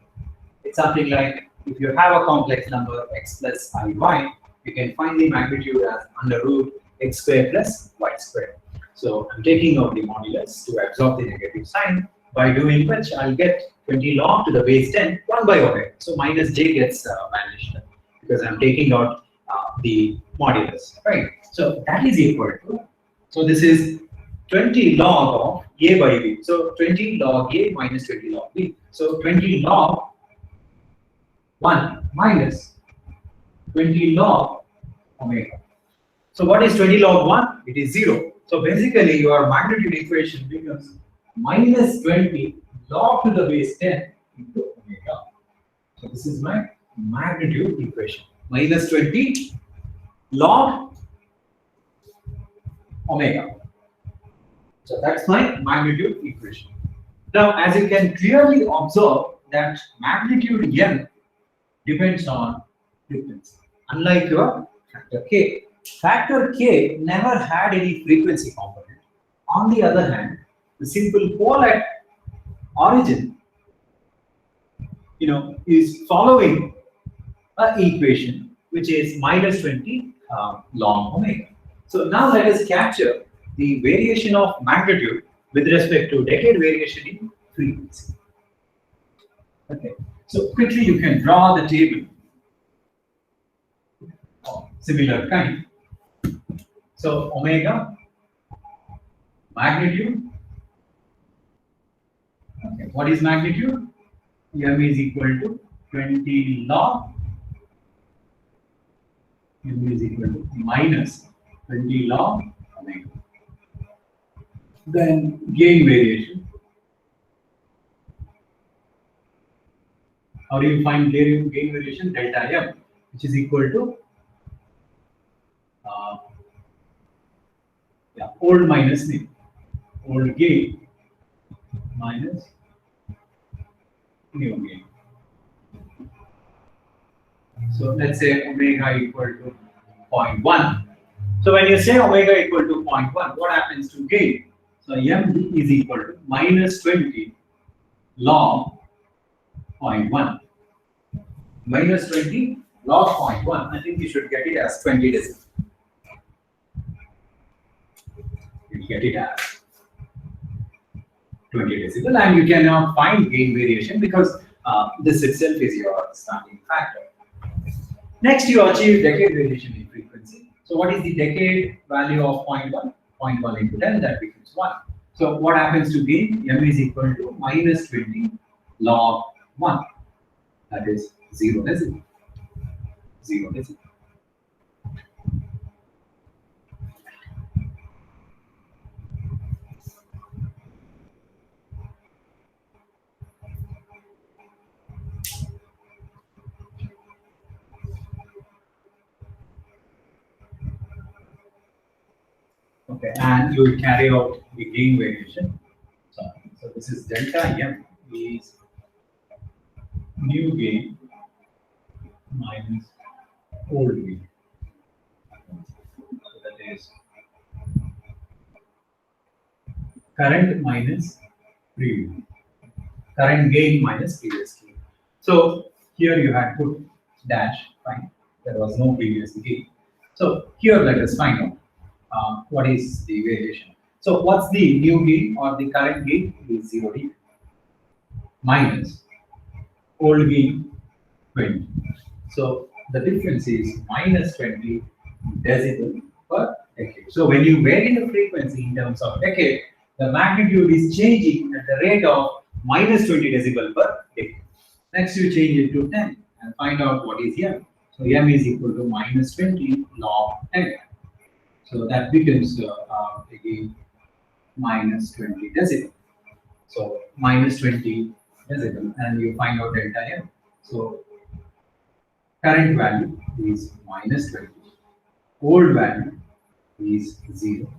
It's something like, if you have a complex number x plus iy, you can find the magnitude as under root x squared plus y squared. So I'm taking out the modulus to absorb the negative sign, by doing which I'll get 20 log to the base 10, 1 by omega. So minus j gets vanished because I'm taking out the modulus, right? So that is equal to, so this is 20 log of a by b. So 20 log a minus 20 log b. So 20 log 1 minus 20 log omega. So what is 20 log 1? It is 0. So basically your magnitude equation becomes minus 20 log to the base 10 into omega. So this is my magnitude equation. Minus 20 log omega. So that's my magnitude equation. Now, as you can clearly observe that magnitude n depends on frequency. Unlike your factor k. Factor k never had any frequency component. On the other hand, the simple pole at origin, is following an equation which is minus 20 log omega. So now let us capture the variation of magnitude with respect to decade variation in frequency. Okay, so quickly you can draw the table of similar kind. So omega, magnitude. Okay, what is magnitude? M is equal to 20 log. M is equal to minus 20 log omega. Then gain variation. How do you find gain variation? Delta M, which is equal to old minus new. Old gain minus new gain. So let's say omega equal to 0.1. So when you say omega equal to 0.1, what happens to gain? So M is equal to minus 20 log 0.1. Minus 20 log 0.1. I think you should get it as 20 decibel. You get it as 20 decibel, and you cannot find gain variation because this itself is your starting factor. Next, you achieve decade variation in frequency. So what is the decade value of 0.1? 0.1 into 10, that becomes 1. So what happens to gain? M is equal to minus 20 log 1. That is 0 decibel. 0 decibel. Okay, and you will carry out the gain variation. So this is delta M is new gain minus old gain. So that is current minus previous. Current gain minus previous gain. So here you had put dash, fine. There was no previous gain. So here let us find out what is the variation. So what's the new gain or the current gain? Is 0 dB minus old gain 20. So the difference is minus 20 decibel per decade. So when you vary the frequency in terms of decade, the magnitude is changing at the rate of minus 20 decibel per decade. Next, you change it to 10 and find out what is M. So M is equal to minus 20 log 10. So that becomes again minus 20 decibel. So minus 20 decibel, and you find out delta M. So current value is minus 20. Old value is 0.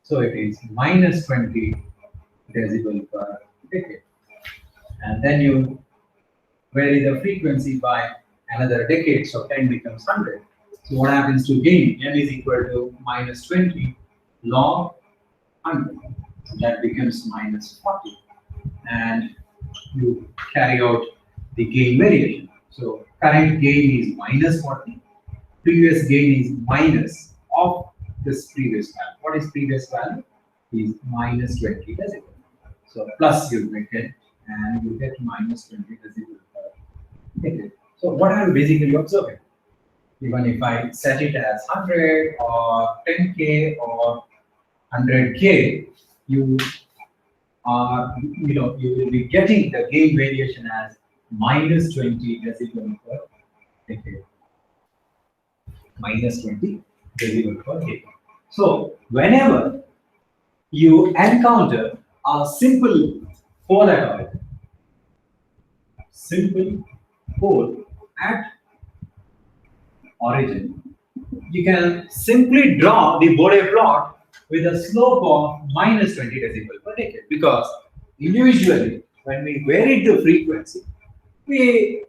So it is minus 20 decibel per decade. And then you vary the frequency by another decade, so 10 becomes 100. So what happens to gain? M is equal to minus 20 log 100. So that becomes minus 40. And you carry out the gain variation. So current gain is minus 40. Previous gain is minus of this previous value. What is previous value? Is minus 20 decibel. So plus you make it, and you get minus 20 decibel per decade. So what are you basically observing? Even if I set it as 100 or 10K or 100K, you will be getting the gain variation as minus 20 decibel per decade. Minus 20 decibel per decade. So whenever you encounter a simple pole at origin, you can simply draw the Bode plot with a slope of minus 20 decibel per decade, because individually when we vary the frequency, we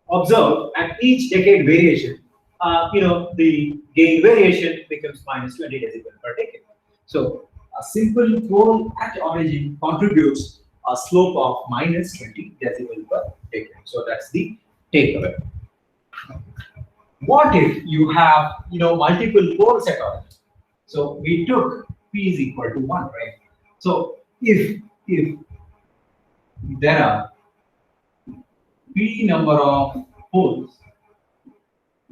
observe at each decade variation, the gain variation becomes minus 20 decibel per decade. So a simple pole at origin contributes a slope of minus 20 decibel per decade. So that's the takeaway. What if you have multiple poles at origin? So we took P is equal to 1, right? So if there are P number of poles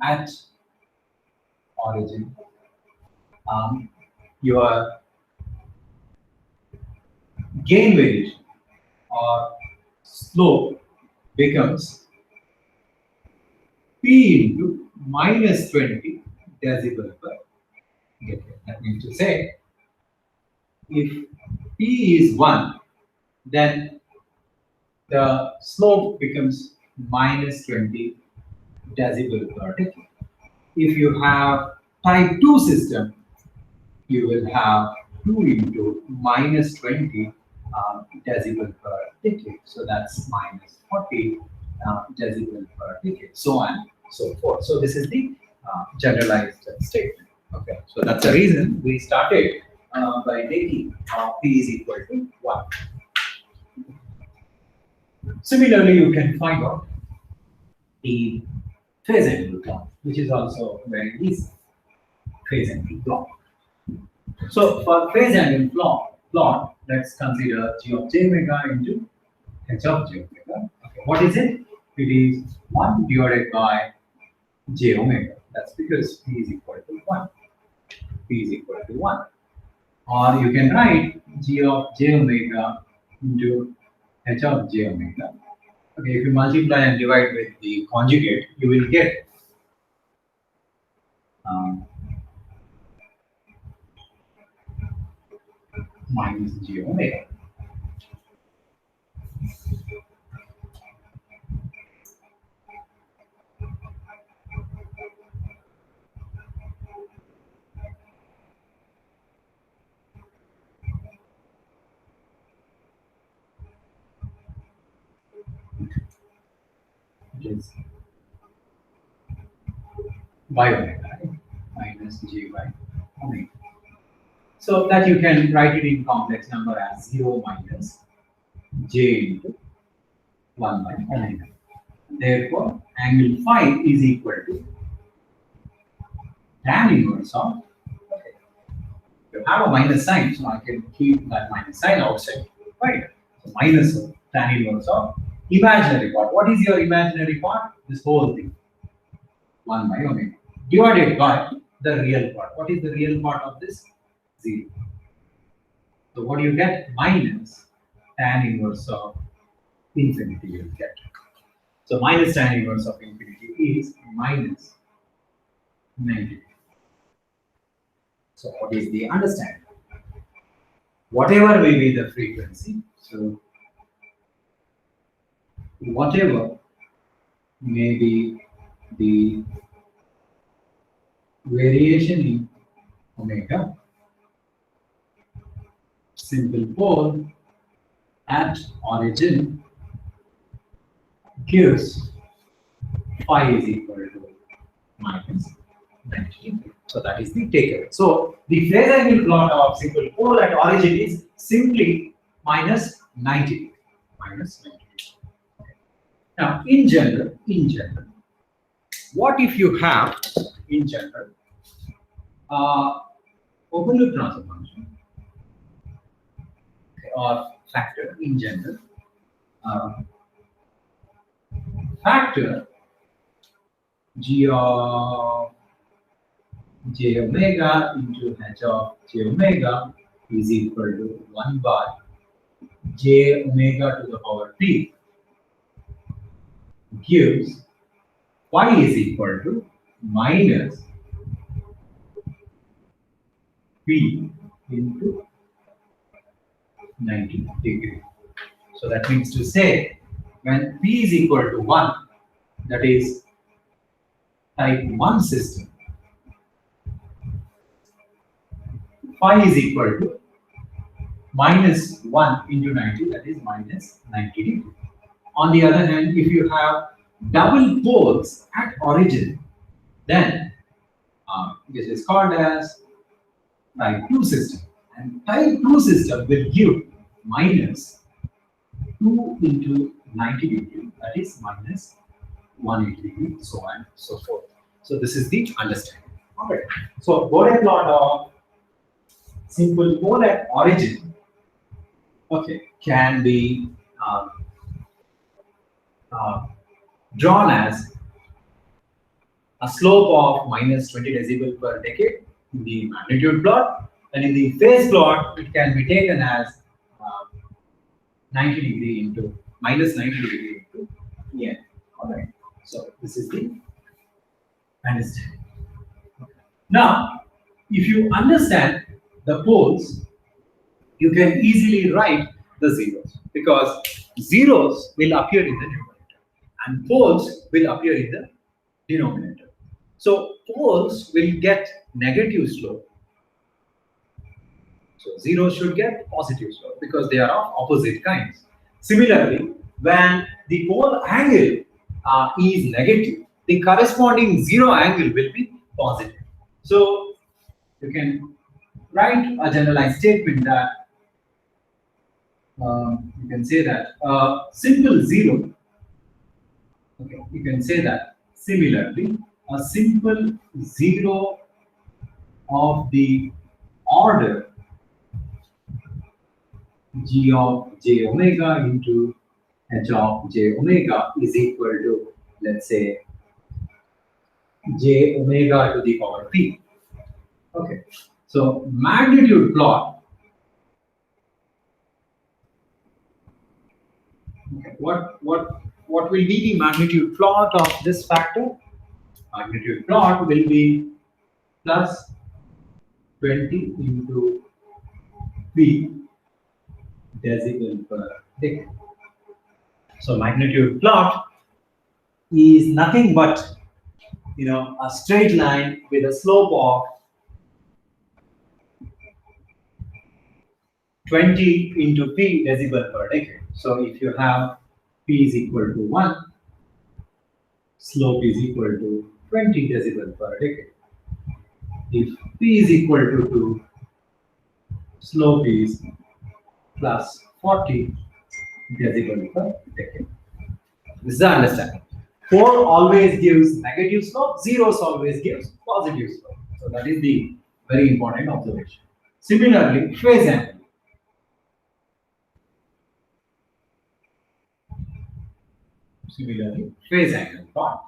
at origin, your gain variation or slope becomes P into minus 20 decibel per decade. That means to say, if P is 1, then the slope becomes minus 20 decibel per decade. If you have type 2 system, you will have 2 into minus 20 decibel per decade. So that's minus 40 decibel per decade, so on and so forth. So this is the generalized statement. Okay, so that's the reason we started by taking P is equal to 1. Similarly, you can find out the phase angle plot, which is also very easy. Phase angle plot. So for phase angle plot, let's consider G of j omega into H of j omega. Okay, what is it? It is 1 divided by j omega. That's because P is equal to 1. P is equal to 1. Or you can write G of j omega into H of j omega. Okay, if you multiply and divide with the conjugate, you will get minus j omega. Is by omega, right? Minus j by omega. So that you can write it in complex number as 0 minus j into 1 by omega. Therefore, angle phi is equal to tan inverse of, okay, you have a minus sign, so I can keep that minus sign outside, right? So minus of tan inverse of imaginary part. What is your imaginary part? This whole thing, 1 by omega, divided by the real part. What is the real part of this? 0. So what do you get? Minus tan inverse of infinity you will get. So minus tan inverse of infinity is minus 90. So what is the understanding? Whatever may be the frequency, so whatever may be the variation in omega, simple pole at origin gives phi is equal to minus 90. So that is the takeaway. So the phase angle plot of simple pole at origin is simply minus 90. Minus 90. Okay. Now, in general, what if you have, in general, open loop transfer function or factor in general, factor g of j omega into h of j omega is equal to 1 by j omega to the power p gives y is equal to minus p into 90 degree. So that means to say, when p is equal to 1, that is type 1 system, phi is equal to minus 1 into 90, that is minus 90 degree. On the other hand, if you have double poles at origin, then this is called as type 2 system. And type 2 system will give minus 2 into 90 degree, that is minus 180 degree, so on and so forth. So this is the understanding. Okay. So Bode plot of simple pole at origin, okay, can be drawn as a slope of minus 20 decibel per decade in the magnitude plot, and in the phase plot it can be taken as 90 degree into minus 90 degree into n. All right. So this is the understanding. Now, if you understand the poles, you can easily write the zeros, because zeros will appear in the numerator and poles will appear in the denominator. So poles will get negative slope. So zero should get positive slope because they are of opposite kinds. Similarly, when the pole angle is negative, the corresponding zero angle will be positive. So you can write a generalized statement that you can say that simple zero. Okay, you can say that similarly, a simple zero of the order g of j omega into h of j omega is equal to, let's say, j omega to the power p. Okay, so magnitude plot. Okay, what will be the magnitude plot of this factor? Magnitude plot will be plus 20 into p decibel per decade. So magnitude plot is nothing but, you know, a straight line with a slope of 20 into p decibel per decade. So if you have p is equal to 1, slope is equal to 20 decibel per decade. If p is equal to 2, slope is plus 40 decibel per decade. This is the understanding. 4 always gives negative slope, zeros always gives positive slope. So that is the very important observation. Similarly, phase angle. Similarly, phase angle plot.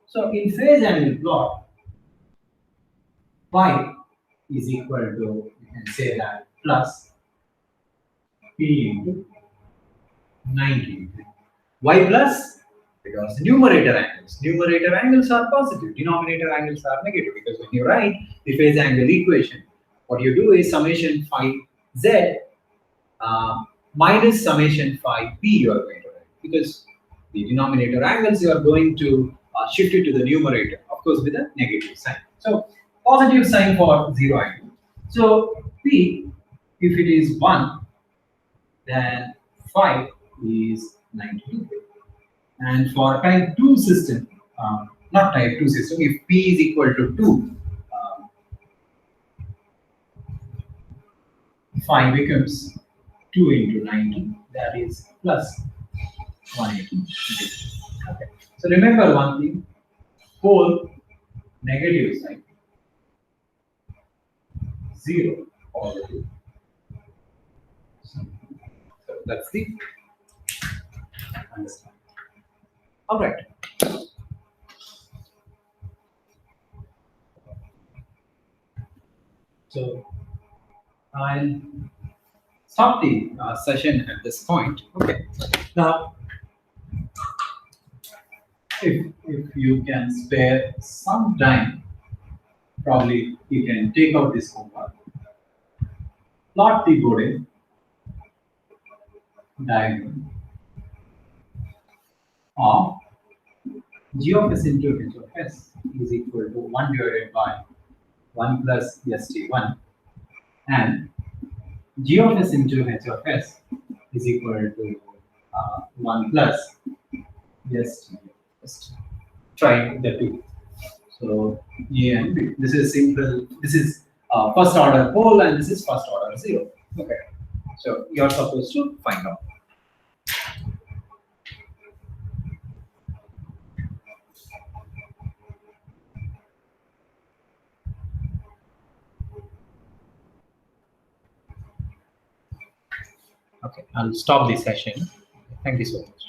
So in phase angle plot, phi is equal to, you can say that, plus p into 90. Why plus? Because numerator angles are positive, denominator angles are negative. Because when you write the phase angle equation, what you do is summation phi z minus summation phi p you are going to write. Because the denominator angles you are going to shift it to the numerator, of course, with a negative sign. So positive sign for zero angle. So p, if it is 1, then phi is 90 degree. And for type 2 system, not type 2 system, if p is equal to 2, phi becomes 2 into 90, that is plus 180 degrees. Okay. So remember one thing, pole negative sign, 0 positive. So that's the understanding. All right. So I'll stop the session at this point. Okay. Now, if you can spare some time, probably you can take out this homework, plot the Bode diagram of g of s into h of s is equal to 1 divided by 1 plus st1 and g of s into h of s is equal to 1 plus just try the two. So A and B. This is simple. This is first order pole, and this is first order zero. Okay. So you're supposed to find out. Okay, I'll stop this session. Thank you so much.